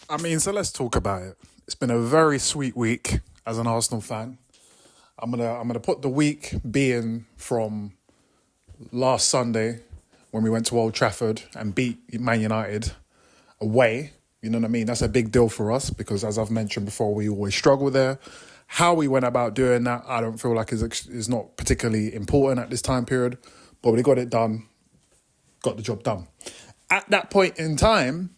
So let's talk about it. It's been a very sweet week as an Arsenal fan. I'm gonna put the week being from last Sunday when we went to Old Trafford and beat Man United away. You know what I mean? That's a big deal for us because, as I've mentioned before, we always struggle there. How we went about doing that, I don't feel like is not particularly important at this time period, but we got it done, got the job done. At that point in time,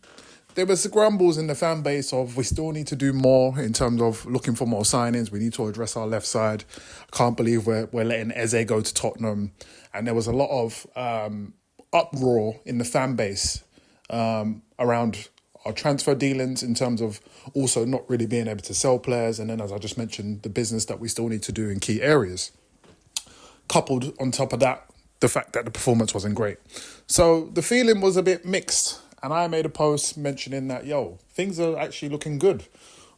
there was grumbles in the fan base of we still need to do more in terms of looking for more signings. We need to address our left side. I can't believe we're letting Eze go to Tottenham. And there was a lot of uproar in the fan base around our transfer dealings in terms of also not really being able to sell players. And then, as I just mentioned, the business that we still need to do in key areas. Coupled on top of that, the fact that the performance wasn't great. So the feeling was a bit mixed. And I made a post mentioning that, things are actually looking good.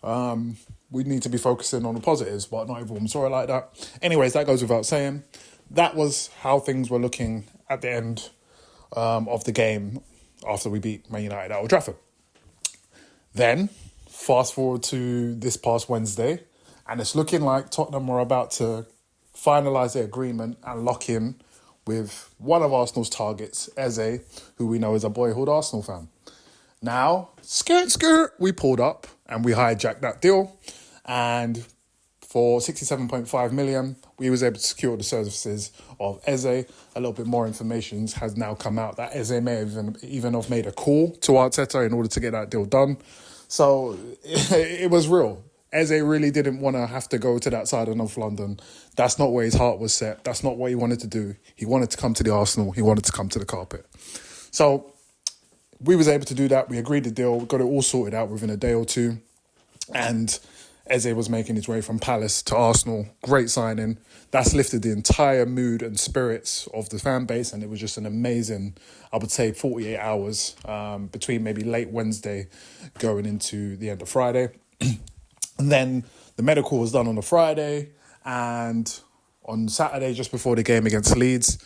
We need to be focusing on the positives, but not everyone saw it like that. Anyways, that goes without saying. That was how things were looking at the end of the game after we beat Man United at Old Trafford. Then, fast forward to this past Wednesday, and it's looking like Tottenham are about to finalise their agreement and lock in with one of Arsenal's targets, Eze, who we know is a boyhood Arsenal fan. Now, skirt, we pulled up and we hijacked that deal. And for 67.5 million, we was able to secure the services of Eze. A little bit more information has now come out that Eze may have even have made a call to Arteta in order to get that deal done. So it was real. Eze really didn't want to have to go to that side of North London. That's not where his heart was set. That's not what he wanted to do. He wanted to come to the Arsenal. He wanted to come to the carpet. So we was able to do that. We agreed the deal. We got it all sorted out within a day or two. And Eze was making his way from Palace to Arsenal. Great signing. That's lifted the entire mood and spirits of the fan base. And it was just an amazing, I would say, 48 hours between maybe late Wednesday going into the end of Friday. And then the medical was done on a Friday, and on Saturday, just before the game against Leeds,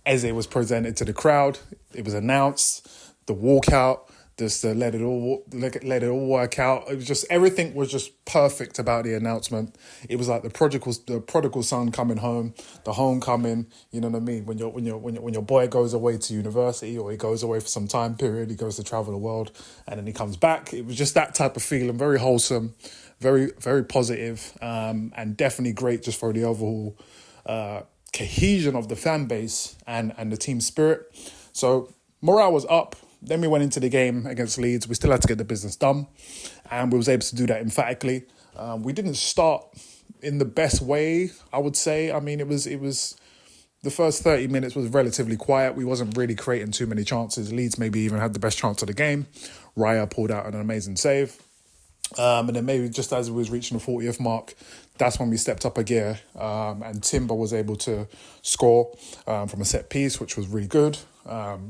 Eze was presented to the crowd. It was announced, the walkout, just to let it all work out. It was just, everything was just perfect about the announcement. It was like the prodigal son coming home, the homecoming. You know what I mean? When your boy goes away to university, or he goes away for some time period, he goes to travel the world, and then he comes back. It was just that type of feeling, very wholesome, very, very positive, and definitely great just for the overall cohesion of the fan base and the team spirit. So morale was up. Then we went into the game against Leeds. We still had to get the business done, and we was able to do that emphatically. We didn't start in the best way, I would say. I mean, it was the first 30 minutes was relatively quiet. We wasn't really creating too many chances. Leeds maybe even had the best chance of the game. Raya pulled out an amazing save. And then maybe just as we was reaching the 40th mark, that's when we stepped up a gear, and Timber was able to score from a set piece, which was really good.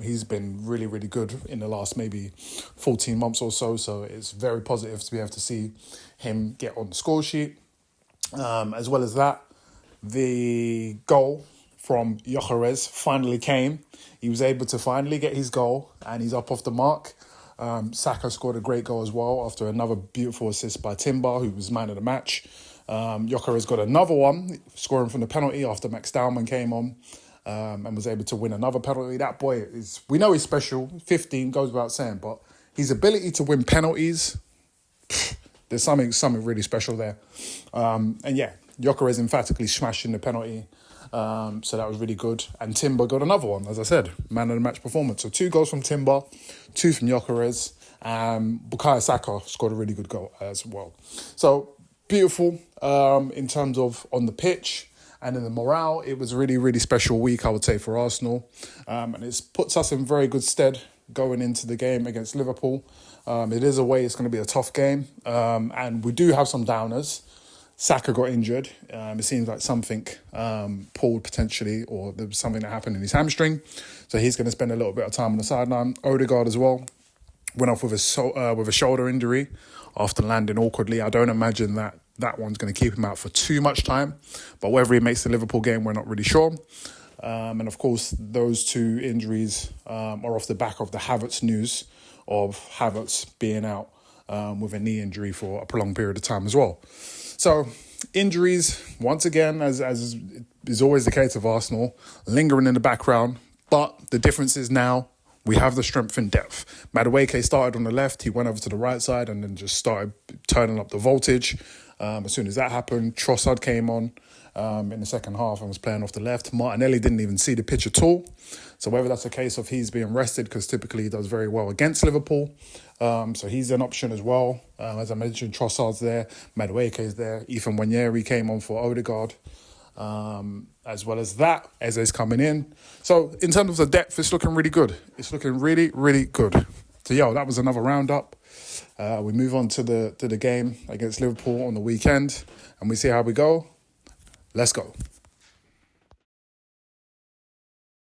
He's been really, really good in the last maybe 14 months or so. So it's very positive to be able to see him get on the score sheet. As well as that, the goal from Gyokeres finally came. He was able to finally get his goal, and he's up off the mark. Saka scored a great goal as well after another beautiful assist by Timber, who was man of the match. Gyokeres got another one, scoring from the penalty after Max Dowman came on, and was able to win another penalty. That boy we know he's special. 15 goes without saying, but his ability to win penalties, there's something really special there. And yeah, Gyokeres emphatically smashing the penalty. So that was really good. And Timber got another one, as I said, man of the match performance. So 2 goals from Timber, 2 from Gyokeres, and Bukayo Saka scored a really good goal as well. So beautiful in terms of on the pitch and in the morale. It was a really, really special week, I would say, for Arsenal. And it puts us in very good stead going into the game against Liverpool. It is away, it's going to be a tough game. And we do have some downers. Saka got injured. It seems like something pulled potentially, or there was something that happened in his hamstring. So he's going to spend a little bit of time on the sideline. Odegaard as well went off with a shoulder injury after landing awkwardly. I don't imagine that one's going to keep him out for too much time. But whether he makes the Liverpool game, we're not really sure. And of course, those 2 injuries are off the back of the Havertz news of Havertz being out with a knee injury for a prolonged period of time as well. So injuries, once again, as is always the case of Arsenal, lingering in the background. But the difference is now we have the strength and depth. Madueke started on the left, he went over to the right side and then just started turning up the voltage. As soon as that happened, Trossard came on in the second half and was playing off the left. Martinelli didn't even see the pitch at all. So whether that's a case of he's being rested, because typically he does very well against Liverpool. So he's an option as well. As I mentioned, Trossard's there, Madueke's there. Ethan Nwaneri came on for Odegaard. As well as that, Eze's coming in. So in terms of the depth, it's looking really good. It's looking really, really good. So that was another roundup. We move on to the game against Liverpool on the weekend and we see how we go. Let's go.